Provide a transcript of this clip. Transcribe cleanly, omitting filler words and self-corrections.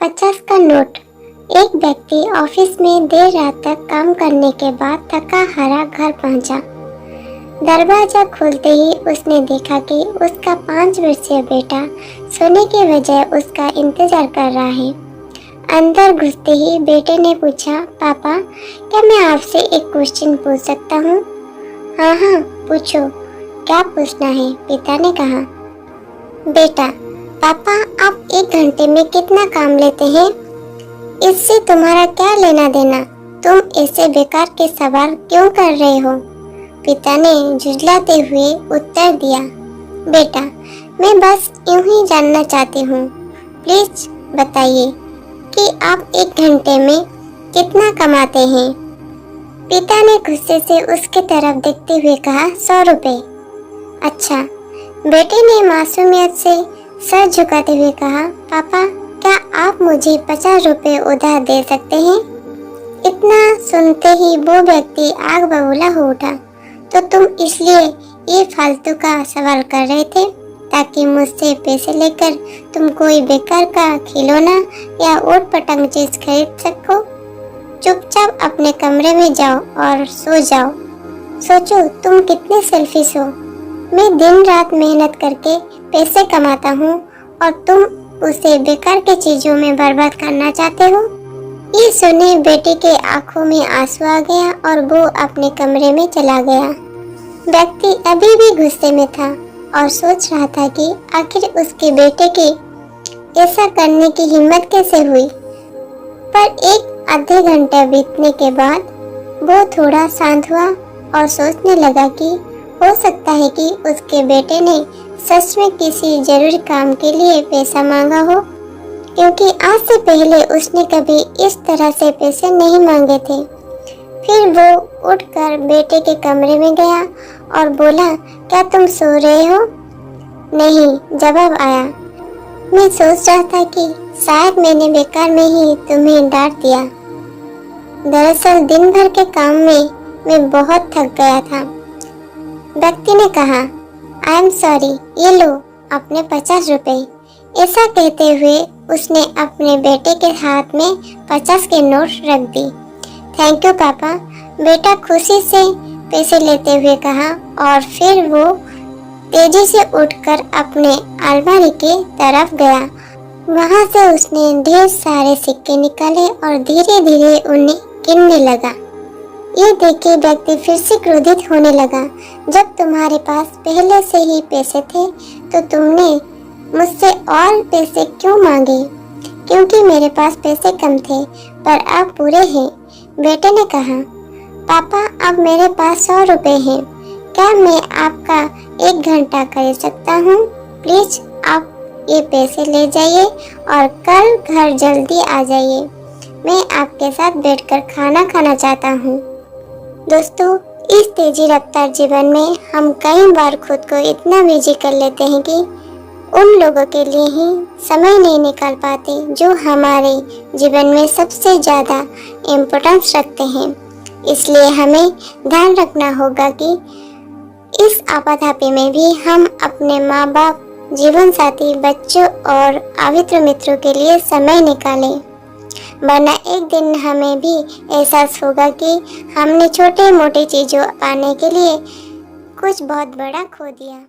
50 का नोट। एक व्यक्ति ऑफिस में देर रात तक काम करने के बाद थका हारा घर पहुंचा। दरवाजा खोलते ही उसने देखा कि उसका 5 वर्षीय बेटा सोने के बजाय उसका इंतजार कर रहा है। अंदर घुसते ही बेटे ने पूछा, पापा क्या मैं आपसे एक क्वेश्चन पूछ सकता हूँ? हाँ हाँ पूछो, क्या पूछना है? पिता ने कहा। बेटा, पापा आप 1 घंटे में कितना काम लेते हैं? इससे तुम्हारा क्या लेना देना? तुम ऐसे बेकार के सवाल क्यों कर रहे हो? पिता ने झुंझलाते हुए उत्तर दिया, बेटा मैं बस यूं ही जानना चाहती हूँ, प्लीज बताइए कि आप 1 घंटे में कितना कमाते हैं? पिता ने गुस्से से उसके तरफ देखते हुए कहा, 100 रुपए। अच्छा, बेटे ने मासूमियत से सर झुकाते हुए कहा, पापा क्या आप मुझे 50 रुपए उधार दे सकते हैं? इतना सुनते ही वो व्यक्ति आग बबूला हो उठा। तो तुम इसलिए ये फालतू का सवाल कर रहे थे ताकि मुझसे पैसे लेकर तुम कोई बेकार का खिलौना या ऊट पटांग चीज खरीद सको? चुपचाप अपने कमरे में जाओ और सो जाओ। सोचो तुम कितने सेल्फिश हो। मैं दिन रात मेहनत करके पैसे कमाता हूँ और तुम उसे बेकार के चीजों में बर्बाद करना चाहते हो। ये सुने बेटे के आंखों में आंसू आ गया और वो अपने कमरे में चला गया। व्यक्ति अभी भी गुस्से में था और सोच रहा था कि आखिर उसके बेटे की ऐसा करने की हिम्मत कैसे हुई। पर एक आधे घंटे बीतने के बाद वो थोड़ा शांत हुआ और सोचने लगा कि हो सकता है कि उसके बेटे ने सच में किसी जरूरी काम के लिए पैसा मांगा हो, क्योंकि आज से पहले उसने कभी इस तरह से पैसे नहीं मांगे थे। फिर वो उठकर बेटे के कमरे में गया और बोला, क्या तुम सो रहे हो? नहीं, जवाब आया। मैं सोच रहा था कि शायद मैंने बेकार में ही तुम्हें डांट दिया। दरअसल दिन भर के काम में मैं बहुत थक गया था। व्यक्ति ने कहा, आई एम सॉरी, ये लो अपने 50 रुपए। ऐसा कहते हुए उसने अपने बेटे के हाथ में 50 के नोट रख दी। थैंक यू पापा, बेटा खुशी से पैसे लेते हुए कहा और फिर वो तेजी से उठकर अपने अलमारी की तरफ गया। वहां से उसने ढेर सारे सिक्के निकाले और धीरे धीरे उन्हें गिनने लगा। ये देखे व्यक्ति फिर से क्रोधित होने लगा। जब तुम्हारे पास पहले से ही पैसे थे तो तुमने मुझसे और पैसे क्यों मांगे? क्योंकि मेरे पास पैसे कम थे पर अब पूरे हैं। बेटे ने कहा, पापा अब मेरे पास 100 रुपए हैं। क्या मैं आपका 1 घंटा खरीद सकता हूँ? प्लीज आप ये पैसे ले जाइए और कल घर जल्दी आ जाइए। मैं आपके साथ बैठकर खाना खाना चाहता हूँ। दोस्तों, इस तेजी रफ्तार जीवन में हम कई बार खुद को इतना बिजी कर लेते हैं कि उन लोगों के लिए ही समय नहीं निकाल पाते जो हमारे जीवन में सबसे ज़्यादा इम्पोर्टेंस रखते हैं। इसलिए हमें ध्यान रखना होगा कि इस आपाधापी में भी हम अपने माँ बाप, जीवन साथी, बच्चों और पवित्र मित्रों के लिए समय निकालें, वरना एक दिन हमें भी एहसास होगा कि हमने छोटे मोटे चीज़ों पाने के लिए कुछ बहुत बड़ा खो दिया।